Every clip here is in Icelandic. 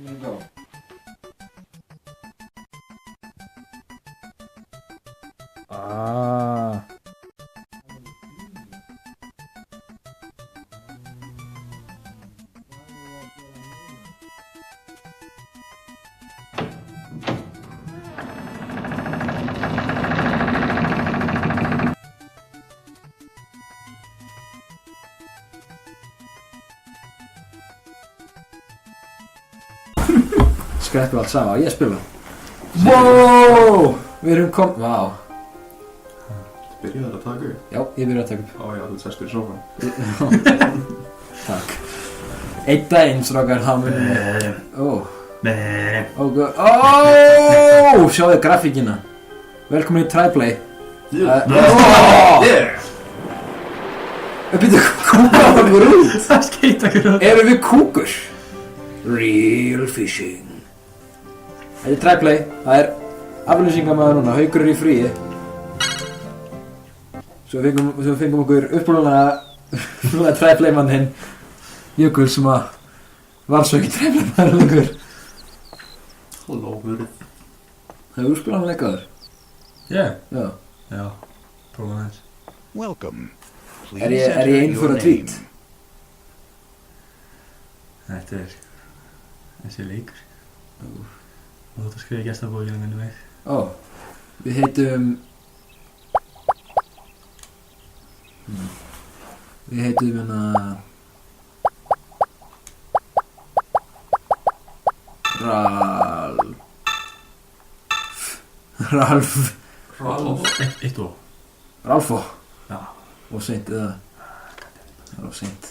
Go. Ah. Skreppur allt saman, ég spila. Wow! Við erum Vá. Byrjaðu að taka upp? Já, ég byrjaði að taka upp. Ó já, þú sestur í sófan. Takk. Einn daginn, strákar, þá munum við... Sjáðu grafíkina. Velkomin í Tryplay. Býttu, kúkur okkur út. Það skeita okkur út. Erum við kúkur? Real fishing. Þetta er Tryplay. Það er aflýsingamæður núna. Haukur er í fríi. Svo við fengum okkur upprúnalega Tryplay-manninn Jökul sem að var svo ekki Tryplay-maður lengur. Lófurð. Hefur þú spilað hann leikaður? Ég? Já. Já, prófum aðeins. Welcome. Er ég inn for a treat? Þetta er þessi leikur. Þú þátt að skrifa gestabókina minni mig. Við heitum... Við heitum hérna... Ralf. Eitt og. Ralfo. Já. Og seint eða... Það var seint.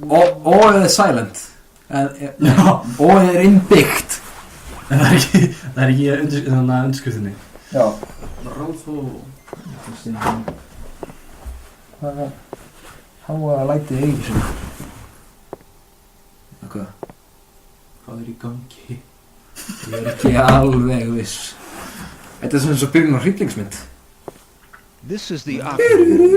Og eða silent. Og er innbyggt. En það er ekki undirskriftinni. Já. Rálfó. Hvað að lætið eigi sem? Hvað? Hvað er í gangi? Ég er ekki alveg viss. Þetta er svona eins og byrjun á hryllingsmynd. This is the afternoon.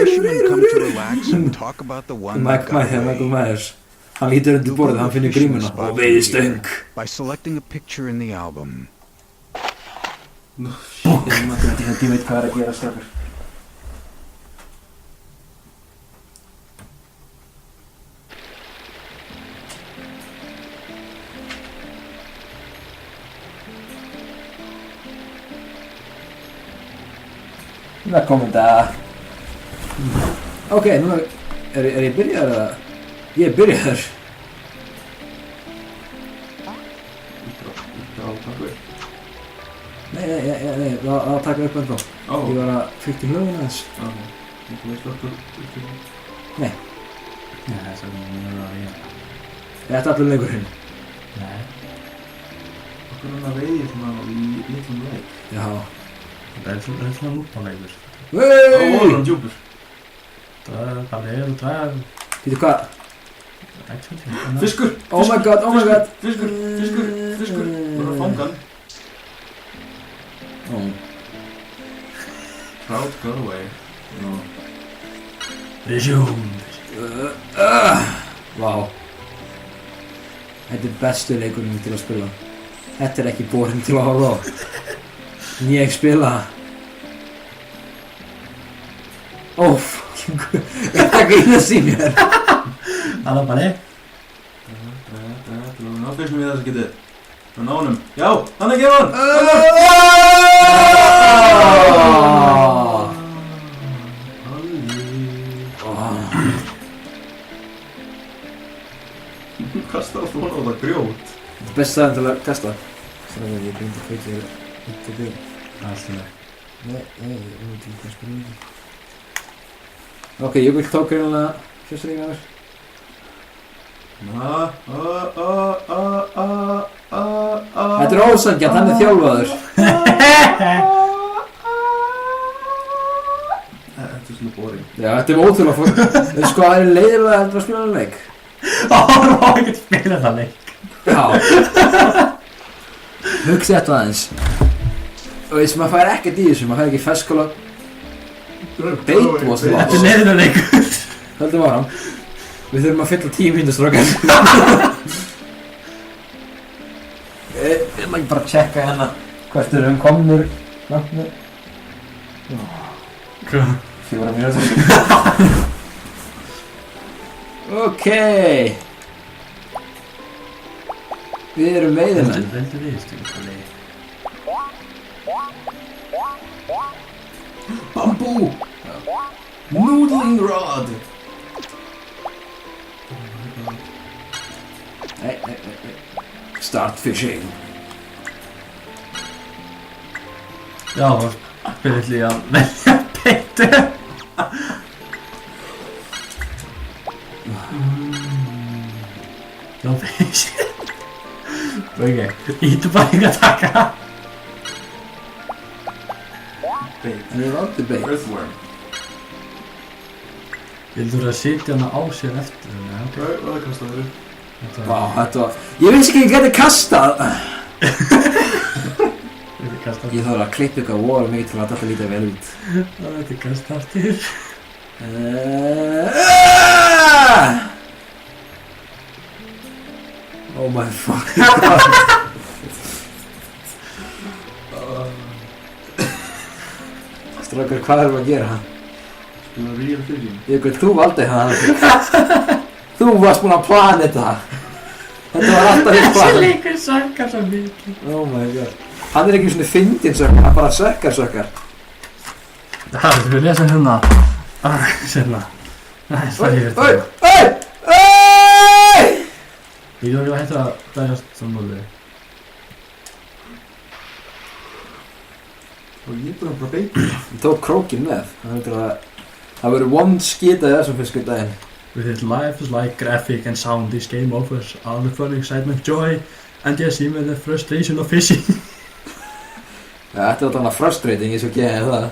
Fishermen come to relax and talk about the one that got Michael away. Myers. Hann lítur undir borðið, hann finnur grímuna og veiði stöng. By selecting a picture in the album. Ég veit hvað er að gera, strákar. Velkomin það. Ok, núna er ég byrjaður eða? Ég er byrjaður. Nei, það taka upp ennþá. Ég var að fyrta hljóðina þess. Þú veist alltaf Nei, Nei, það er svo mjög að ég. þetta er allur leikurinn. Nei. Okkur hann að veiði svona í litlum leik. Já. Það er svona lúpaleikur. Á voru hann djúpur. Það er bara leið og það er... Býtu hvað? Fiskur! Oh my god. Fiskur! Þú er að fanga hann. Trout got away. Resume. Vá. Þetta er bestu leikurinn til að spila. Þetta er ekki boring til að horfa á. En ég spila. Fucking guð. Þetta grínast í mér. Það er bara ég. Ná fyrst við þessu getið. Ná honum. Já, hann er gefan! Kasta á svona á það grjót. Þetta er best staðan til að kasta. Þannig að ég byrjum að kveikja þér út og byrjum. Það er alltaf það. Nei, ég veit ekki hvað spila mikið. Ok, ég vil tók reynilega fjösturinn af mér. Þetta er ósanngjarnt, hann er þjálfaður. Þetta er svona boring. Já, þetta er ótrúlega fór. Veistu sko, það er leiðilega heldur að spila hann leik. Það má ekkert spila það leik. Já. Hugsi þetta aðeins. Og þess að maður fær ekkert í þessu, maður fær ekki feskóla. Beit was lost. Þetta er leiðilega leikur. Höldum áram. Við þurfum að fylla 10 mínútur strókar. Ég ætla ekki bara að checka hérna hvert erum komnir langt. Hvað? 4 mínútur. Ok. Við erum veiðimenn. Veldu við, stundum leið. Bamboo! Noodling rod! Nei. Start fishing. Já, byrjuð líka að velja beitu. Já, fish. Ok, ítu bara ekki að taka. Bait. En ég valdi beit. Earthworm. Ég heldur að sitja hana á sér eftir. Hvað kastar þér upp? Vá, þetta var... Ég vissi ekki að ég geti kastað. Ég þarf að klippa ykkur voru mikið til að þetta líta vel út. Þetta er kastartir. Oh my fucking god. Strákar, hvað erum við að gera? Spila real fishing. Ég veit, þú valdi það. Þú varst búinn að plana þetta. Þetta var alltaf þitt plan. Þessi leikur sökkar svo mikið. Oh my god. Hann er ekki svona fyndin sökkar, hann bara sökkar. Það er við lesa hérna. Sérna. Það er þetta. Oi! Ég þarf ekki að hætta að dæjast sammálið. Og ég er bara beit. Ég tók krókinn með. Það verður one skita í þessum fiskur daginn. With its lifelike graphic and sound, this game offers all the fun, excitement, joy, and yes, even the frustration of fishing. Ja, þetta var þannig frustrating, ég svo geði það.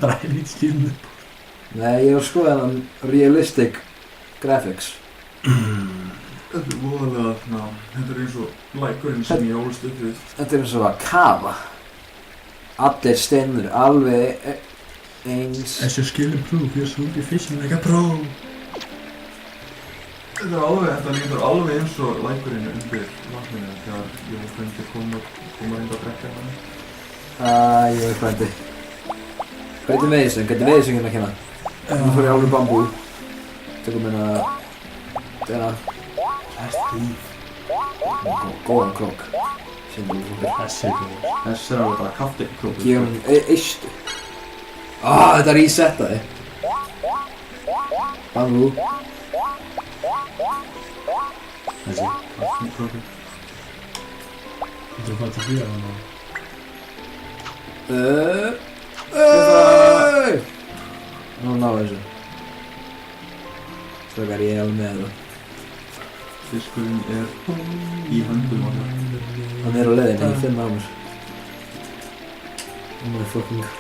Bræði í skilinu. Nei, ég var að skoða þennan realistic graphics. Þetta er voðalega, þetta er eins og lækurinn sem ég ólst upp við. Þetta er eins og að kafa. Allir steinur, alveg eins. As your skill improve, you're soon be fishing like a pro. Þetta lítur alveg eins og lækurinn undir vatninu þegar ég og frendi koma inn að drekka hann. Ég veit frændi. Hvernig veiðisöngin að kenna? Nú fór ég alveg bambú. Tökum hérna... Þetta... Góðan krók. Þessi er góð. Þessi er alveg bara kaftikrókur. Gefum hann eistu. Þetta resetaði. Bambú. Þessi. Kaftikrókur. Þú þarf að fara til því að hann á. Nú ná þessu. Strákar, ég er alveg með það. Fiskurinn er í höndum á það. Hann er á leiðinni, ég finn á mér. Oh my fucking god.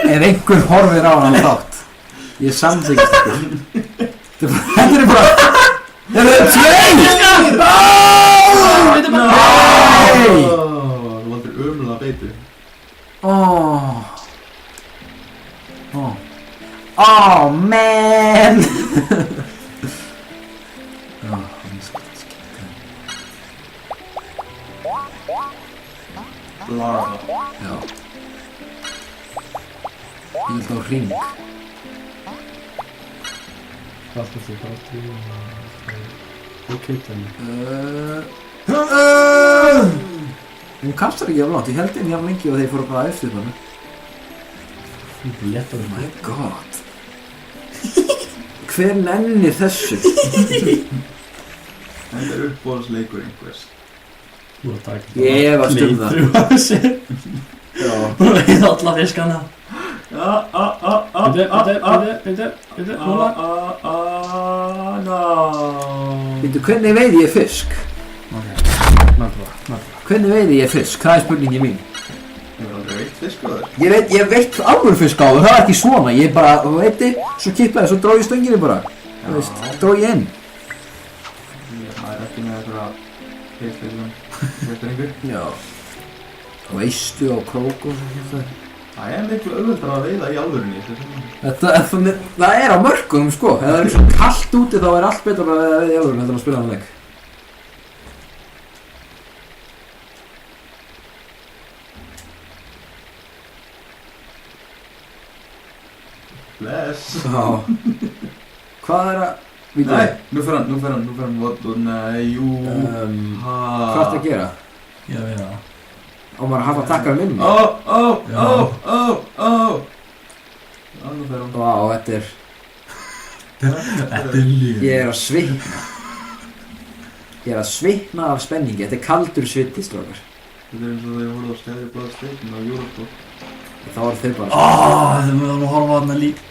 Ef einhver horfir á hann þátt, ég samþykist ykkur. Þetta er bara... Þetta er tveir! Nei! Þú valdir ömurlega beitu. Oh man! Larva. Já. Ég vil þá hring. Hvað þú fara til því að... Og keitt henni. Hún kastar ekki jafn langt, ég held inn jafn lengi og þeir fóru bara eftir þannig. Þú er léttar Oh my god. Hver nennir þessu? Þetta er uppbóðsleikur einhvers. Þú er að taka Ég efast um það. Líþrjú af þessi. Já. Þú veið alla fiskana. Bíddu, núna. Veitu, hvernig veiði ég fisk? Ok, náttúrulega. Hvernig veiði ég fisk? Það er spurningi mín. Ég var aldrei veitt fisk á þér. Ég veit alveg fisk á það er ekki svona. Ég bara, þú veitir, svo kippaði, svo dró ég stönginni bara. Þú veist, dró ég inn. Það er ekki með eitthvað heilfiskum. Þetta er einhver. Já. Og veistu á krók og svona. Það miklu auðveldar að veiða í alvörunni. Það á mörkunum sko. Ef það svo kallt úti þá allt betra að veiða í alvörunni heldur en að spila hann leik. Bless. Já. Hvað að... Nei, nú fer hann. Nei, jú. Hvað ertu að gera? Já. Á maður að hafa að taka minni? Nú fer hann. Vá, þetta er líf. Ég er að svitna. Ég er að svitna af spenningi. Þetta er kaldur sviti, strókar. Þetta eins og þegar ég horfði á Skeðjublaða steikinn á Eurosport. Þá eru þau bara... Þau mögum að horfa á þarna líka.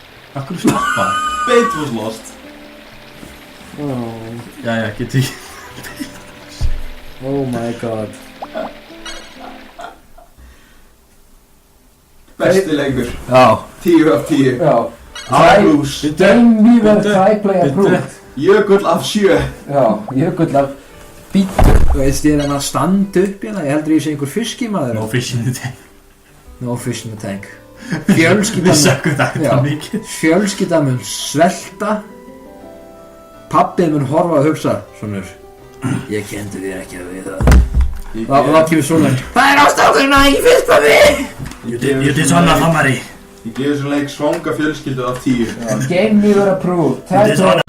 Akkur slappa. Bait was lost. Jæja, get ég. Oh my god. Besti leikur. Já. 10 af 10. Já. Blues. Dreamweaver Tryplay approved. Jökull af 7. Já, jökull af bítur. Þú veist, ég er að standa upp hérna. Ég heldur ég sé einhver fiskimaður. No fish in the tank. No fish in the tank. Við sökkum þetta mikið. Fjölskyldan mun svelta. Pabbið mun horfa og hugsa, svonur, ég kendi þér ekki að við það. Það kemur svona, það ástæðurinn að ekki fyrst að við! Ég did svona famari. Ég gefi þessum leik svanga fjölskyldu af 10. Game Weaver approved. You did svona